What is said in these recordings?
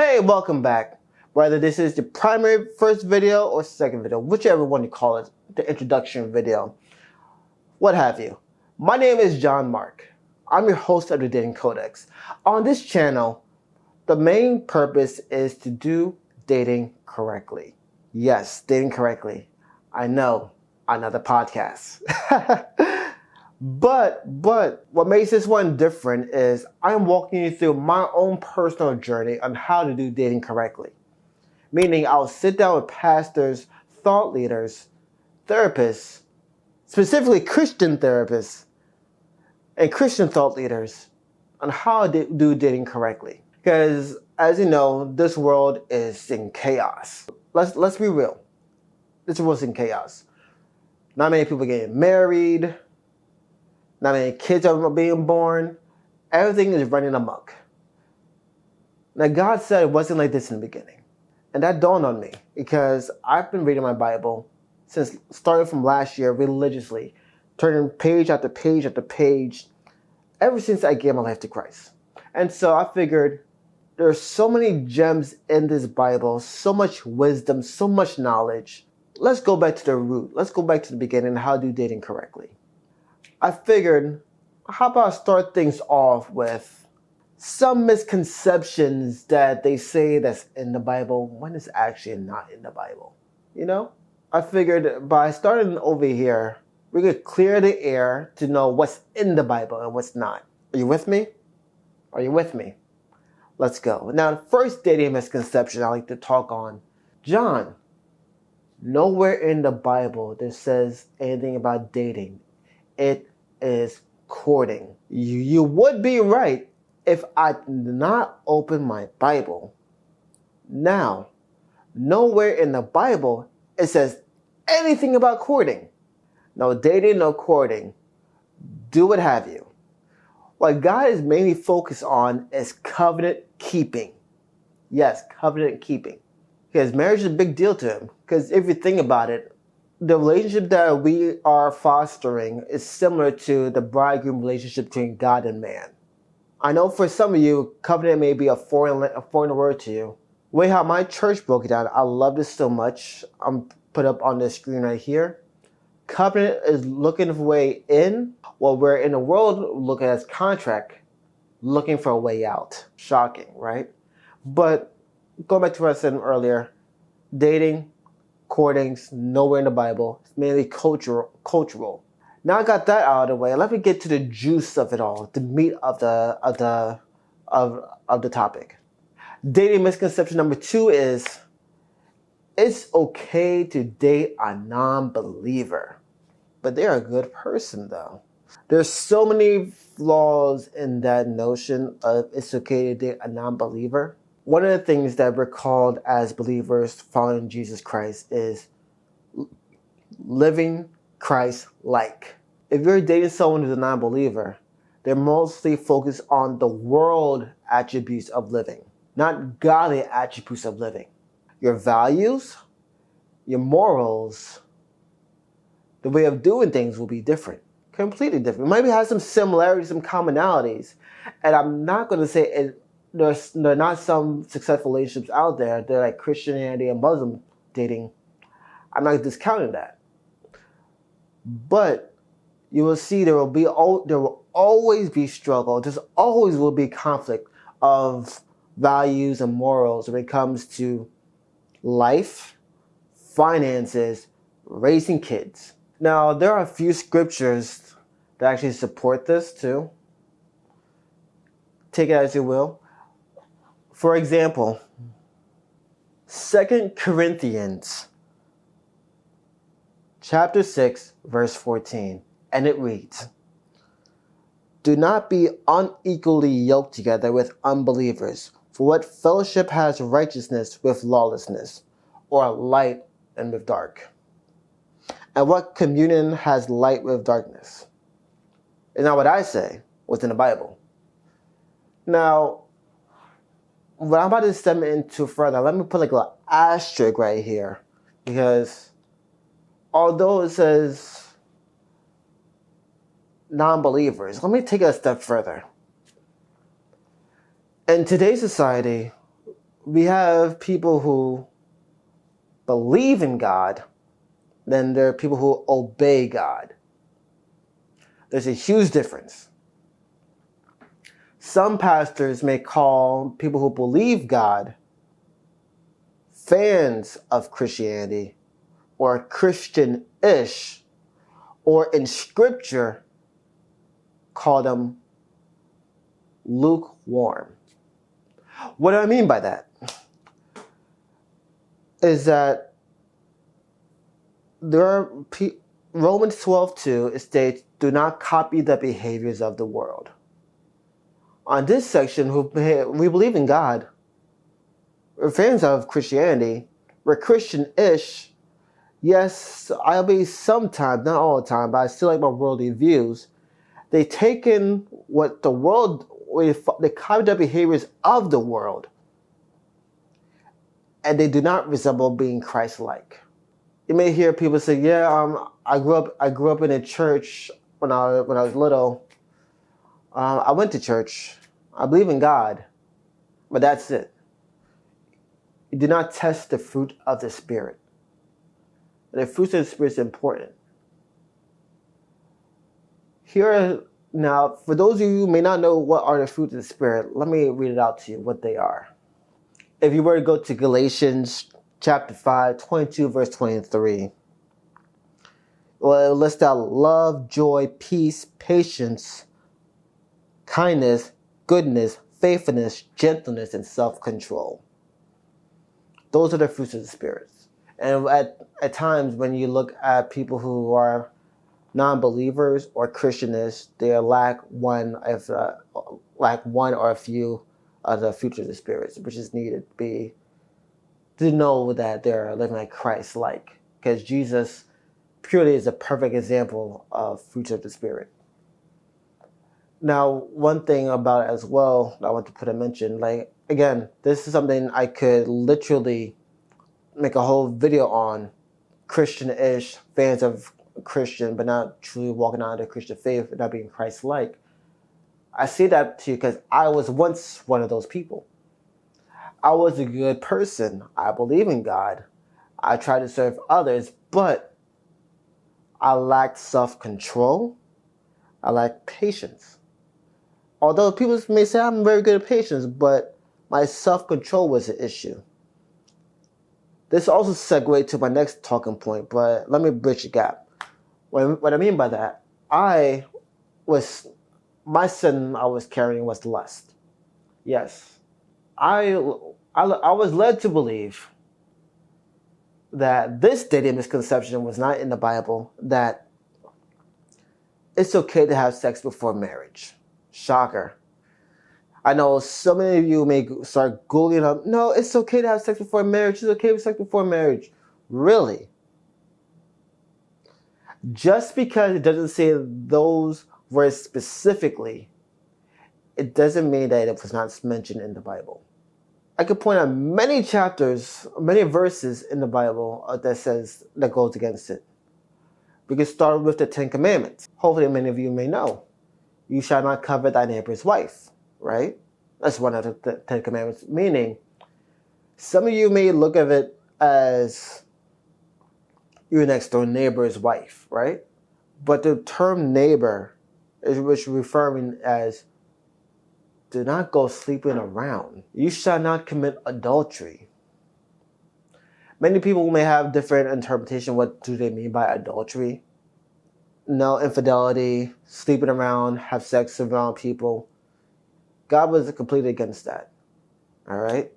Hey, welcome back. Whether this is the primary first video or second video, whichever one you call it, the introduction video, what have you. My name is John Mark. I'm your host of the Dating Codex. On this channel, the main purpose is to do dating correctly. Yes, dating correctly. I know, another podcast. But what makes this one different is I'm walking you through my own personal journey on how to do dating correctly. Meaning I'll sit down with pastors, thought leaders, therapists, specifically Christian therapists and Christian thought leaders on how to do dating correctly. Because as you know, this world is in chaos. Let's be real. This world's in chaos. Not many people getting married. Not many kids are being born. Everything is running amok. Now, God said it wasn't like this in the beginning. And that dawned on me because I've been reading my Bible since starting from last year religiously, turning page after page after page, ever since I gave my life to Christ. And so I figured there's so many gems in this Bible, so much wisdom, so much knowledge. Let's go back to the root. Let's go back to the beginning and how to do dating correctly. I figured, how about I start things off with some misconceptions that they say that's in the Bible when it's actually not in the Bible. You know? I figured by starting over here, we could clear the air to know what's in the Bible and what's not. Are you with me? Are you with me? Let's go. Now, the first dating misconception I like to talk on. John, nowhere in the Bible that says anything about dating. It is courting. You would be right if I did not open my Bible. Now, nowhere in the Bible it says anything about courting. No dating, no courting. Do what have you. What God is mainly focused on is covenant keeping. Yes, covenant keeping. Because marriage is a big deal to him. Because if you think about it, the relationship that we are fostering is similar to the bridegroom relationship between God and man. I know for some of you, covenant may be a foreign word to you. The way how my church broke it down, I love this so much. I'm put up on the screen right here. Covenant is looking for a way in, while we're in the world looking at as contract, looking for a way out. Shocking, right? But going back to what I said earlier, dating, courting's nowhere in the Bible. It's mainly cultural. Now I got that out of the way. Let me get to the juice of it all, the meat of the topic. Dating misconception number 2 is it's okay to date a non-believer, but they're a good person though. There's so many flaws in that notion of it's okay to date a non-believer. One of the things that we're called as believers following Jesus Christ is living Christ-like. If you're dating someone who's a non-believer, they're mostly focused on the world attributes of living, not godly attributes of living. Your values, your morals, the way of doing things will be different, completely different. Maybe have some similarities, some commonalities, and I'm not going to say it. There are not some successful relationships out there. They're like Christianity and Muslim dating. I'm not discounting that. But you will see there will always be struggle. There's always will be conflict of values and morals when it comes to life, finances, raising kids. Now, there are a few scriptures that actually support this too. Take it as you will. For example, 2 Corinthians chapter 6, verse 14, and it reads, "Do not be unequally yoked together with unbelievers, for what fellowship has righteousness with lawlessness, or light and with dark? And what communion has light with darkness?" It's not what I say, what's in the Bible. Now, what I'm about to step into further, let me put like an asterisk right here. Because although it says non-believers, let me take it a step further. In today's society, we have people who believe in God, then there are people who obey God. There's a huge difference. Some pastors may call people who believe God fans of Christianity or Christian-ish, or in scripture call them lukewarm. What do I mean by that? Is that there are Romans 12:2 states, "Do not copy the behaviors of the world." On this section, we believe in God. We're fans of Christianity. We're Christian-ish. Yes, I'll be sometimes, not all the time, but I still like my worldly views. They take in what the world, they copy the behaviors of the world, and they do not resemble being Christ-like. You may hear people say, "Yeah, I grew up in a church when I was little. I went to church. I believe in God, but that's it." You do not test the fruit of the Spirit. The fruit of the Spirit is important. Now, for those of you who may not know what are the fruits of the Spirit, let me read it out to you, what they are. If you were to go to Galatians chapter 5, 22, verse 23, well, it lists out love, joy, peace, patience, kindness, goodness, faithfulness, gentleness, and self-control. Those are the fruits of the Spirit. And at times when you look at people who are non-believers or Christianists, they lack one or a few of the fruits of the Spirit, which is needed to know that they're living like Christ-like. Because Jesus purely is a perfect example of fruits of the Spirit. Now, one thing about it as well that I want to put a mention, like, again, this is something I could literally make a whole video on. Christian-ish, fans of Christian, but not truly walking out of the Christian faith, not being Christ-like. I say that to you because I was once one of those people. I was a good person. I believe in God. I tried to serve others, but I lacked self-control. I lacked patience. Although people may say I'm very good at patience, but my self-control was an issue. This also segues to my next talking point, but let me bridge the gap. What I mean by that, my sin I was carrying was lust. Yes. I was led to believe that this dating misconception was not in the Bible, that it's okay to have sex before marriage. Shocker. I know so many of you may start Googling up, no, it's okay to have sex before marriage. It's okay to have sex before marriage. Really? Just because it doesn't say those words specifically, it doesn't mean that it was not mentioned in the Bible. I could point out many chapters, many verses in the Bible that goes against it. We can start with the 10 Commandments. Hopefully many of you may know. You shall not covet thy neighbor's wife, right? That's one of the 10 Commandments, meaning some of you may look at it as your next door neighbor's wife, right? But the term neighbor is referring as do not go sleeping around. You shall not commit adultery. Many people may have different interpretation. What do they mean by adultery? No, infidelity, sleeping around, have sex around people. God was completely against that. All right?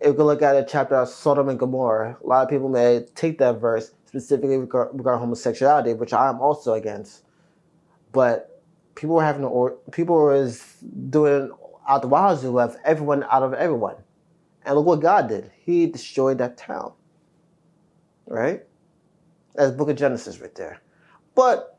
If we look at a chapter of Sodom and Gomorrah, a lot of people may take that verse specifically regarding homosexuality, which I am also against. But people were doing out the wazoo of everyone out of everyone. And look what God did. He destroyed that town. Right? That's the book of Genesis right there. But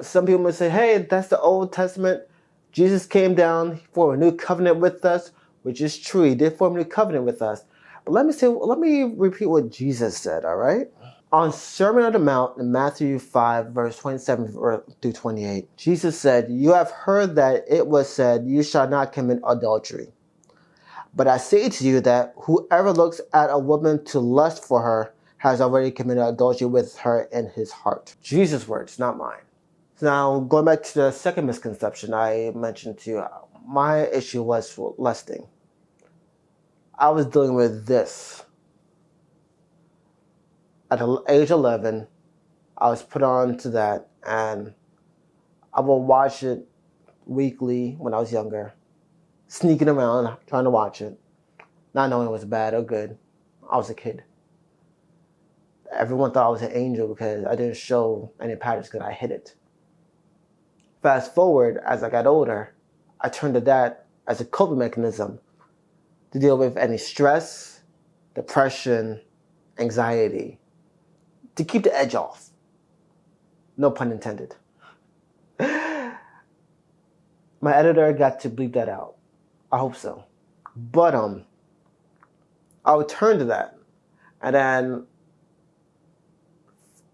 some people may say, hey, that's the Old Testament. Jesus came down for a new covenant with us, which is true. He did form a new covenant with us. But let me repeat what Jesus said, all right? On Sermon on the Mount in Matthew 5, verse 27 through 28, Jesus said, you have heard that it was said, you shall not commit adultery. But I say to you that whoever looks at a woman to lust for her has already committed adultery with her in his heart. Jesus' words, not mine. So now, going back to the second misconception I mentioned to you, my issue was lusting. I was dealing with this. At age 11, I was put on to that, and I would watch it weekly when I was younger, sneaking around, trying to watch it, not knowing it was bad or good. I was a kid. Everyone thought I was an angel because I didn't show any patterns because I hid it. Fast forward, as I got older, I turned to that as a coping mechanism to deal with any stress, depression, anxiety, to keep the edge off. No pun intended. My editor got to bleep that out. I hope so. But I would turn to that. And then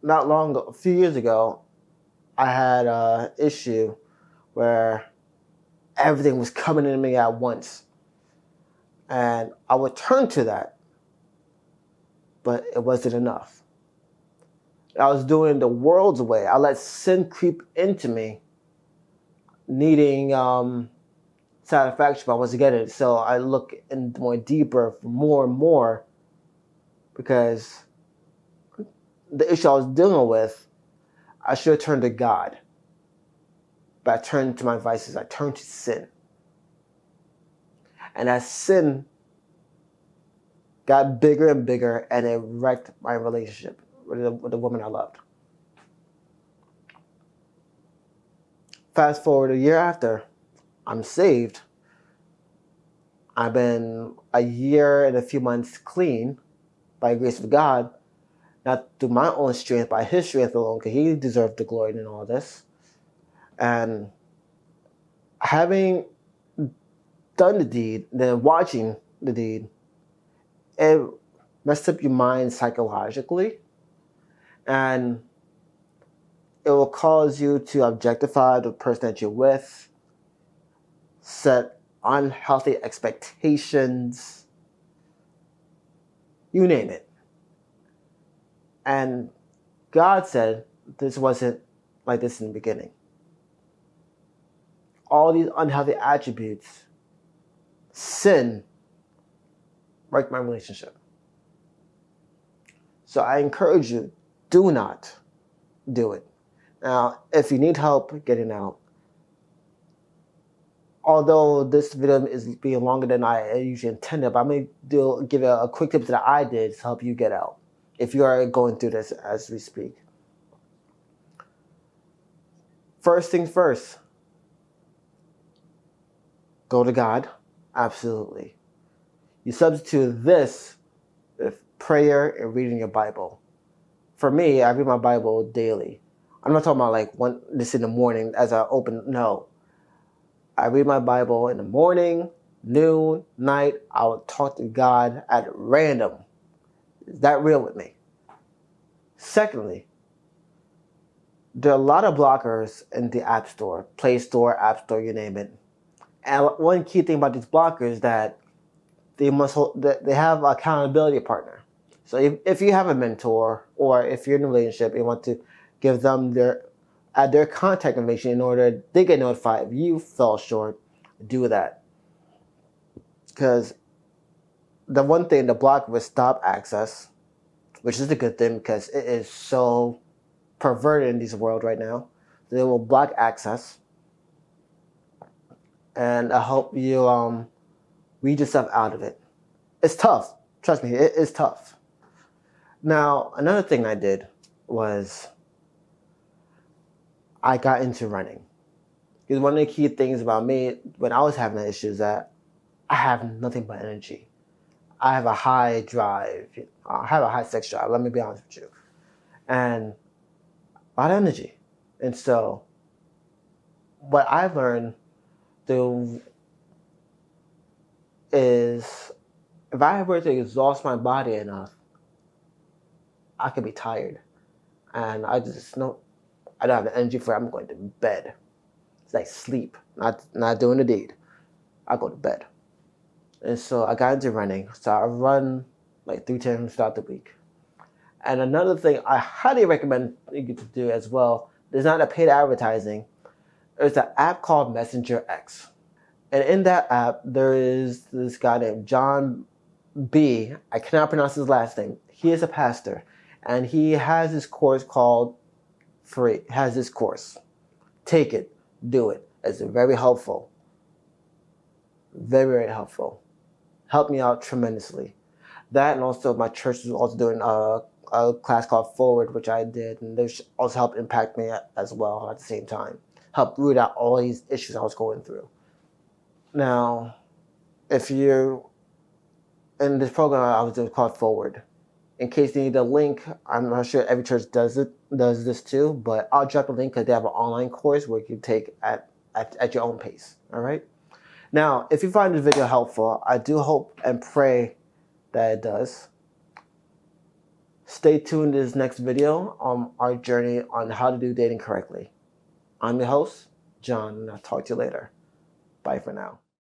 not long ago, a few years ago, I had an issue where everything was coming into me at once. And I would turn to that, but it wasn't enough. I was doing the world's way. I let sin creep into me, needing satisfaction, but I wasn't getting it. So I look in more deeper for more and more, because the issue I was dealing with, I should have turned to God. But I turned to my vices. I turned to sin. And that sin got bigger and bigger, and it wrecked my relationship with the woman I loved. Fast forward a year after, I'm saved. I've been a year and a few months clean by the grace of God, not through my own strength, by his strength alone, because he deserved the glory in all this. And having done the deed, then watching the deed, it messed up your mind psychologically, and it will cause you to objectify the person that you're with, set unhealthy expectations, you name it. And God said this wasn't like this in the beginning. All these unhealthy attributes, sin, wrecked my relationship. So I encourage you, do not do it. Now, if you need help getting out, although this video is being longer than I usually intended, but I'm going to give a quick tip that I did to help you get out if you are going through this as we speak. First things first, go to God. Absolutely. You substitute this with prayer and reading your Bible. For me, I read my Bible daily. I'm not talking about like this in the morning as I open. No. I read my Bible in the morning, noon, night. I will talk to God at random. Is that real with me? Secondly, there are a lot of blockers in the App Store, Play Store, App Store, you name it. And one key thing about these blockers is that they have an accountability partner. So if you have a mentor, or if you're in a relationship, you want to give them their contact information in order they get notified if you fell short, do that. Because the one thing, the block will stop access, which is a good thing because it is so perverted in this world right now. They will block access, and I hope you weed yourself out of it. It's tough. Trust me, it is tough. Now, another thing I did was I got into running. Because one of the key things about me when I was having that issue is that I have nothing but energy. I have a high drive. I have a high sex drive, let me be honest with you. And a lot of energy. And so what I've learned is if I were to exhaust my body enough, I could be tired. And I just know I don't have the energy for it. I'm going to bed. It's like sleep, not doing the deed. I go to bed. And so I got into running. So I run like 3 times throughout the week. And another thing I highly recommend you to do as well, there's not a paid advertising. There's an app called Messenger X. And in that app, there is this guy named John B. I cannot pronounce his last name. He is a pastor. And he has this course called Free. Has this course. Take it. Do it. It's very helpful. Very, very helpful. Helped me out tremendously. That, and also my church was also doing a class called Forward, which I did, and this also helped impact me as well at the same time. Helped root out all these issues I was going through. Now, if you're in this program I was doing called Forward, in case you need a link, I'm not sure every church does this too, but I'll drop a link because they have an online course where you can take at your own pace. All right. Now, if you find this video helpful, I do hope and pray that it does. Stay tuned to this next video on our journey on how to do dating correctly. I'm your host, John, and I'll talk to you later. Bye for now.